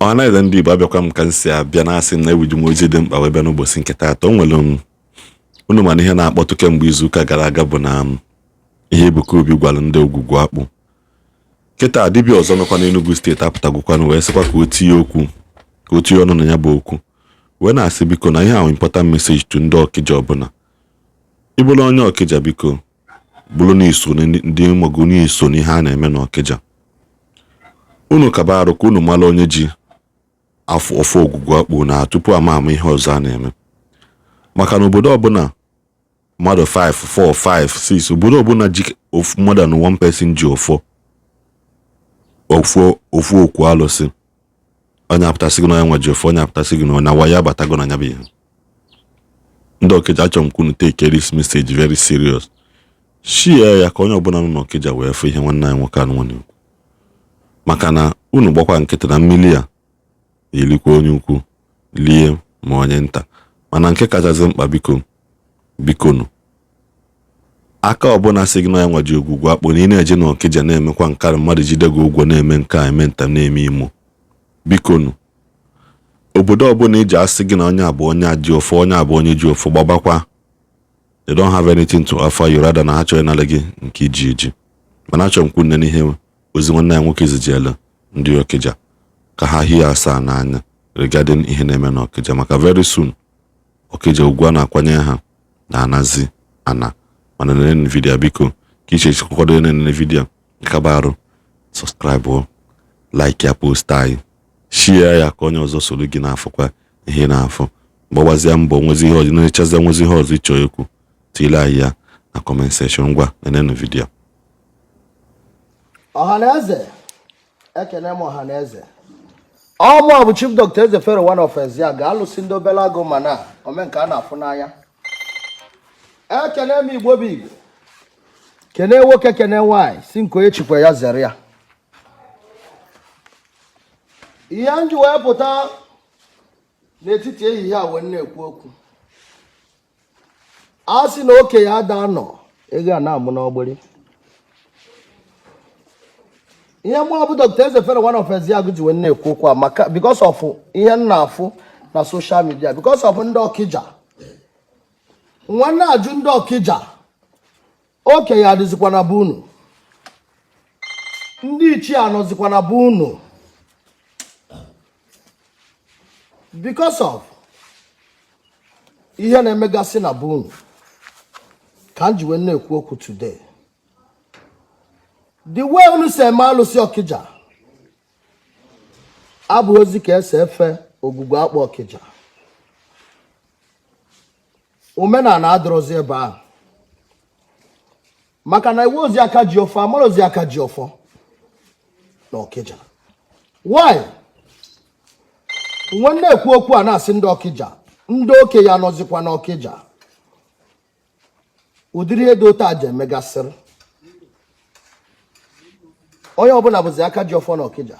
Ọhaneze ndị Igbo abịakwa m ka m si abịa na-asị m na ewuju m ozi dị mkpa wee bịa n'ụbọchị nke taata. O nwere unu mana ihe na-akpọtụ kemgbe izuụka gara aga bụ na ihe Ebuka Obi gwara ndị ogwugwu akpụ. Kịta dibịa ọzọ nọkwa n'Enugu steeti apụtagwukwanụ wee sịkwa ka o tinye okwu ka o tinye ọnụ na ya bụ okwu wee na-asị biko na ihe ahụ important message to ndị Okija ọbụla. Ịbụrụ onye Okija biko bụrụ n'iso ndị mmago n'iso n'ihe a na-eme n'Okija. Unu kaba arụ ka unu mara onye ji afọ ogwugwu akpụ na tupu ama ihe ọzọ a na-eme. Maka na obodo ọbụla mmadụ 5, 4, 5, 6 obodo ọbụla ji more than one person ji ofu okwu alụsị. Onye apụtasị gị na onye nwa ji ofu, onye apụtasị gị na onye waya batago na nya bụ ihe. Ndị Okija achọrọ m ka unu take this message very serious. Share ya ka onye ọbụla nọ n'Okija wee fụ ihe nwanne anyị nwoke anụ nwanne. Maka na unu gbakwa nkịtị na mmiri a elikwa onye ukwu lie ma onye nta. Mana nke kachasị mkpa bikonu aka ọbụla sị gị na ya nwaji ogwugwu akpụ na ị na-eje n'Okija na-emekwa nkara mmadụ jide gị ụgwọ na-eme nke a eme nta na-eme imo. Bikonu obodo ọbụla iji asị gị na onye abụ onye ji ofu onye abụ onye ji ofu gbabakwa. They don't have anything to offer you rather na ha chọrọ ịnara gị nke iji eji. Mana achọrọ m kwunne n'ihe ozi nwanne ya nwoke zijiela ndị Okija ka ha hie asaa n'anya regarding ihe na-eme n'Okija maka very soon Okija ugwu a na-akwanye ha na-anazi ana. Mana nene vidio biko ka iche kwado nene vidio kabarụ subscribe like ya post anyị share ya ka onye ọzọ soro gị n'afọkwa ihe n'afọ mgbawazie mbọ nwezi ihe ọzọ na-echaza nwezi ihe ọzọ ịchọ ekwu tile anyị ya na comment section ngwa nene vidio. Ọhaneze ekene m ọhaneze ọmụ bụ Chief Dr. Eze Fero one of Isiagu alụsị ndị obele agụ mana omenka a na-afụ n'anya. Ekene m Igbo bụ Igbo kene nwoke kene nwanyị si nke onye chikwa ya zere ya. Ihe nji wee pụta n'etiti ehihie a wee na-ekwu okwu a sị na okenye ada nọ ego a na-amụ n'ọgbịrị. Ihe mụ bụ Dr. Eze Fero one of Isiagu ji wee na-ekwu okwu a maka because of ihe m na-afụ na social media because of ndị Okija. Nwanne ajụ ndị Okija okenye adịzikwa na be unu, ndị ichie anọzikwa na be unu because of ihe na-emegasị na be unu ka m ji wee na-ekwu okwu today. The way unu si eme alụsị Okija abụghị ozi ka esi efe ogwugwu akpụ Okija. Omenala adịrọzi ebe ahụ maka na iwe ozi aka ji ọfọ amara ozi aka ji ọfọ na Okija. Why? Nwe na-ekwu okwu a na-asị ndị Okija ndị okenye anọzikwa na Okija ụdịrị ihe dị otu a ji emegasịrị. Onye ọbụla bụzi aka ji ọfọ na Okija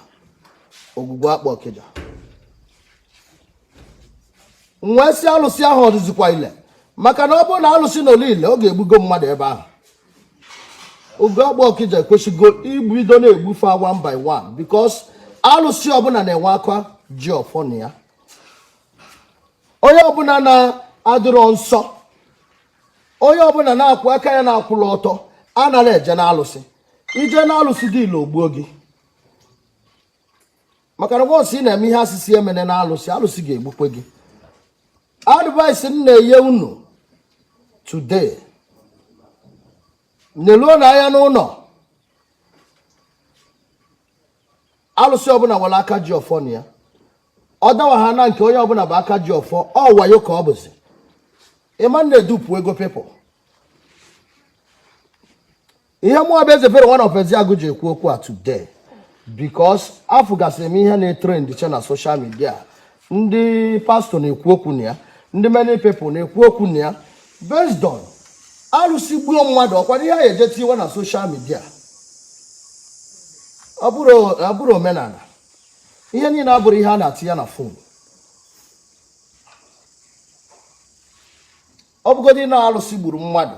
ogwugwu akpụ Okija. Nwe si alụsị ahụ ọdịzikwa ile maka na ọ bụrụ na alụsị nọ niile ọ ga-egbugo mmadụ ebe ahụ. Ogwugwu akpụ Okija ekwesịgo ibido na-egbufe one by one because alụsị ọbụla na-enwe aka ji ọfọ na ya. Onye ọbụla na-adịrọ nsọ, onye ọbụla na-akwụ aka ya na-akwụla ọtọ anaghị eje na alụsị. Ije na alụsị dị ile ogbuo gị maka na once ị na-eme ihe asịsị emene na alụsị ga-egbukwe gị. Advice m na-enye unu today neluo na anya n'ụlọ alụsị ọbụla nwere aka ji ọfọ na ya. Ọ dawa ha na nke onye ọbụla bụ aka ji ọfọ ọ wayo ka ọ bụzi ịma na-edupụ ego people. Ihe mụ bụ Eze Fero one of Isiagu ji ekwu okwu a today because afụgasịrị m ihe na-etrend che na social media. Ndị pastọ na-ekwu okwu na ya, ndị many people na-ekwu okwu na ya based on alụsị gbuo mmadụ ọkwa ihe a eje tiwe na social media. Ọ bụrụ omenala ihe niile abụrụ ihe a na-atinye na fon. Ọ bụgodị na alụsị gburu mmadụ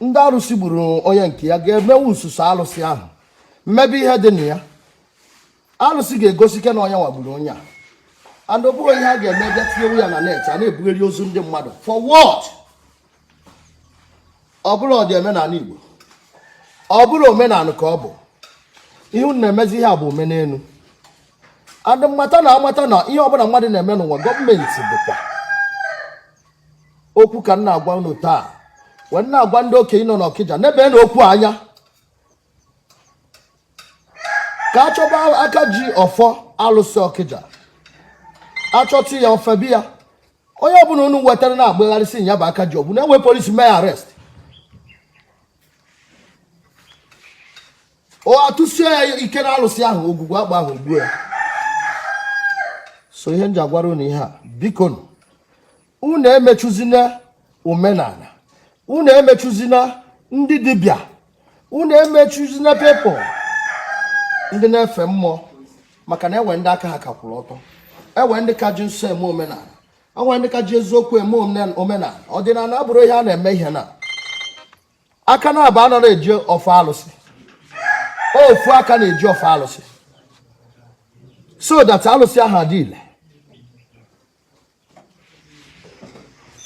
ndị arụsị gburu onye nke ya ga-emewu nsuso alụsị ahụ mmebe ihe dị na ya alụsị ga-egosi ke na onye wagburu onye a and ọ bụghị ihe a ga-eme bịa tinyewu ya na net a na-ebugheri ozu ndị mmadụ for what? Ọ bụrụ ọ dị omenala Igbo, ọ bụrụ omenala ka ọ bụ ihe unu na-emezi ihe a bụ omenelu and mmata na amata na ihe ọbụla mmadụ na-eme n'ụwa gọọmenti bụkwa okwu ka m na-agwa unu taa wee na-agwa ndị okenye nọ n'Ọkịja n'ebe na okwu anya ka achọba aka ji ọfọ alụsị Ọkịja achọtị ya ofebi ya onye ọbụla unu wetara na-agbagharịsị ya bụ aka ji ọbụla enwe polisi mee arrest o atụsie ya ike na alụsị ahụ ogwugwu akpa ahụ gbuo ya. So ihe nji agwara unu ihe a biko unu emechuzina omenala, unu emechuzina ndị dibịa, unu emechuzina people ndị na-efe mmụọ maka na enwe ndị aka ha kakwụrụ ọtọ, enwe ndị ka ji nsọ eme omenala, enwe ndị ka ji eziokwu eme omenala. Ọdịnala abụrụ ihe a na-eme ihe na aka na-aba anara eji ọfọ alụsị, ofu aka na-eji ọfọ alụsị so that alụsị ahụ adị ile.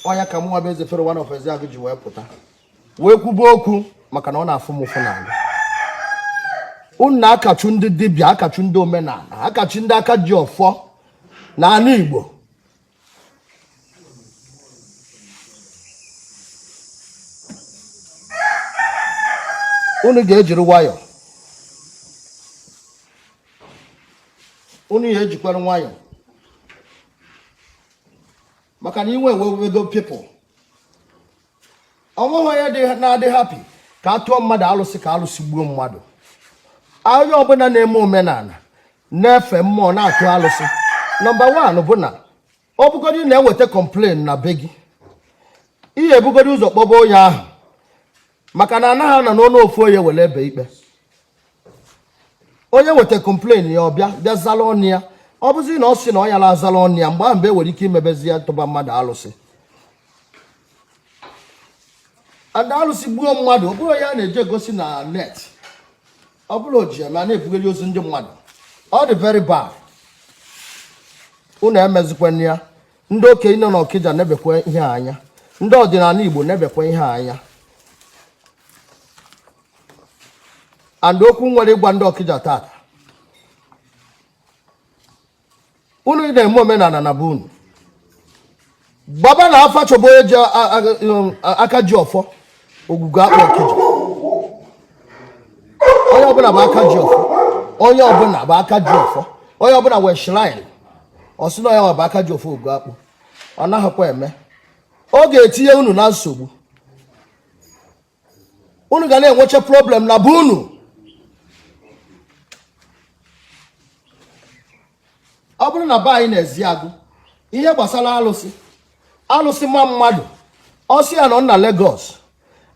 Onye ka mụnwa bụ eze fere one of Isiagu ji wee pụta wee kwuba okwu maka na ọ na-afụ m ụfụ n'ala. Unu na-akachu ndị dibịa, akachu ndị omenala, akachu ndị aka ji ọfọ n'ala Igbo. Unu ga-ejiri nwayọ, unu ya ejikwara nwayọ maka na inwe ewego people onweghị onye na-adị happy ka atụọ mmadụ alụsị ka alụsị gbuo mmadụ. Onye ọbụla na-eme omenala na-efe mmụọ na-atụ alụsị, nọmba 1 bụ na ọ bụgodị na-enweta complain na be gị, ihe ebugodị ụzọ kpọba onye ahụ maka na anaghị na n'ọnụ ofu onye were ebe ikpe. Onye weta complain ya ọbịa bịa zala ọnụ ya, ọ bụzi na ọ sị na ọ ya na-azala ọnụ ya mgbe ahụ mgbe enwere ike imebezi ya tụba mmadụ alụsị. Ada alụsị gbuo mmadụ ọ bụrụ ya na-eje egosi na net, ọ bụrụ oji eme a na-ebugheri ozu ndị mmadụ, ọ dị very bad. Unu emezikwana ya. Ndị okenye nọ n'Ọkịja na-ebekwa ihe anya, ndị ọdịnala Igbo na-ebekwa ihe anya. And okwu nwere ịgwa ndị Ọkịja tata, unu na-eme omenala na be unu gbaba na afa chọba onye ji aka ji ọfọ ogwugwu akpa Ọkịja. Onye ọbụla bụ aka ji ọfọ, onye ọbụla bụ aka ji ọfọ, onye ọbụla wee shrine ọ sị na onye bụ aka ji ọfọ ogwugwu akpụ. Ọ naghịkwa eme, ọ ga-etinye unu na nsogbu. Unu ga na-enwecha problem na be unu. Ọ bụrụ na be anyị na-Isiagu ihe gbasara alụsị ma mmadụ ọsị ya nọ na Lagos,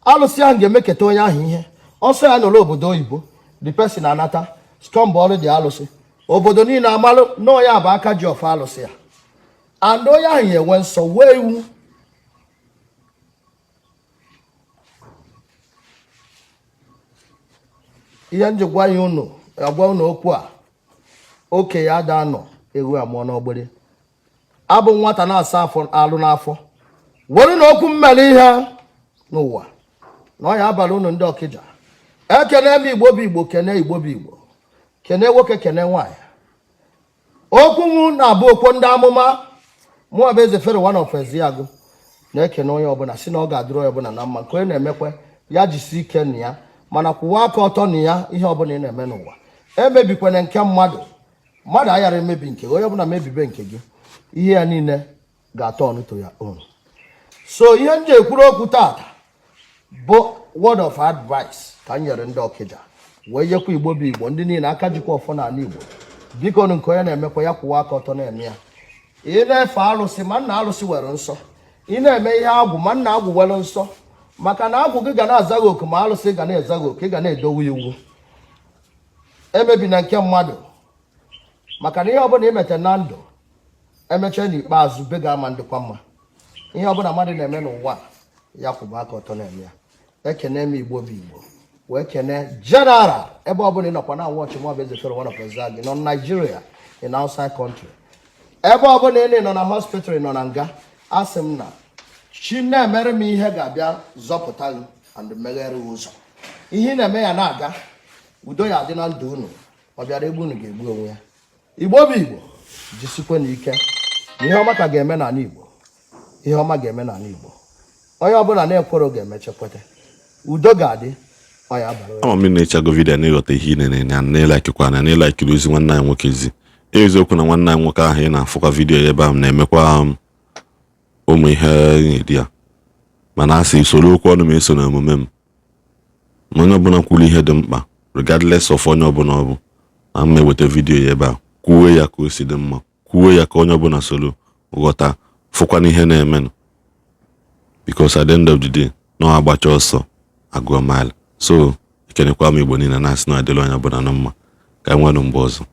alụsị ahụ ga-emeketa onye ahụ ihe, ọsọ ya nọrọ obodo oyibo, the person anata skọmbọọlụ dị alụsị, obodo niile amalụ na onye bụ aka ji ọfọ alụsị ya, and onye ahụ ya enwe nsọ wee iwu. Ihe njikwa ya unu agwa unu okwu a, oke ya ada nọ ewu amụọ n'ogbere abụ nwata na-asa afọ alụ n'afọ were na okwu mmere ihe n'ụwa na ọnya abalị unu ndị Ọkịja. Ekene m Igbo bụ Igbo, kene Igbo bụ Igbo, kene nwoke kene nwaanyị. Okwu m na-abụ okwu ndị amụma. Mụnwa bụ eze fere one of Isiagu na-ekene onye ọbụla si na ọ ga-adịrị onye ọbụla na mma nke onye na-emekwe ya jisi ike na ya, mana kwụwa aka ọtọ na ya ihe ọbụla ị na-eme n'ụwa. Emebikwana nke mmadụ ayara emebi nke onye ọbụla mebibe nke gị, ihe ya niile ga-atọ ọnụto ya onu. So ihe nje ekwuru okwu tata bụ word of advice ka m nyere ndị Ọkịja wee nyekwa Igbo bụ Igbo ndị niile aka jikwa ọfọ n'ala Igbo. Biko nke onye na-emekwa ya kwụwa aka ọtọ na-eme ya. Ị na-efe alụsị ma nna alụsị were nsọ, ị na-eme ihe agwụ ma nna agwụ were nsọ, maka na agwụ gị ga na-azaghị oku ma alụsị ga na-ezaghị oku, ị ga na-edowe iwu. Emebi na nke mmadụ maka na ihe ọbụla imete na ndụ emechaa n'ikpeazụ be ga-ama ndịkwa mma. Ihe ọbụla mmadụ na-eme n'ụwa ya kwụba aka ọtọ na-eme ya. Ekene m Igbo bụ Igbo, wee kene general ebe ọbụla ị nọkwa na watch nwa bụ eze fere one of Isiagu nọ na Nigeria in outside country ebe ọbụla ị nọ na hospital nọ na nga asị m na chi na-emere m ihe ga-abịa zọpụta gị and meghere ụzọ ihe na-eme ya na-aga udo ya adị na ndụ unu ọ bịara egbu unu ga-egbu onwe ya Igbo bụ Igbo jisikwe n'ike ihe ọma ka ga-eme n'ala Igbo ihe ọma ga-eme n'ala Igbo onye ọbụla na-ekworo ga-emechekwete udo ga-adị ọya bara ama m na-echago vidiyo na-ịghọta ihe ị na-ene na na-elekikwa na na-elekiri ozi nwanne anyị nwoke ezi eziokwu na nwanne anyị nwoke ahụ ị na-afụkwa vidiyo ebe ahụ na-emekwa ụmụ ihe dị ya mana asị usoro okwu ọnụ m eso na omume m onye ọbụla kwuru ihe dị mkpa regardless of onye ọbụla ọ bụ na m eweta vidiyo ya ebe a kwuwe ya ka o si dị mma kwuwe ya ka onye ọbụla soro ghọta fụkwana ihe na-emenụ because at the end of the day na agbacha ọsọ agụọ mile so ekenekwa m Igbo niile na-asị na adịla onye ọbụla na mma ka e nwere mgbe ọzọ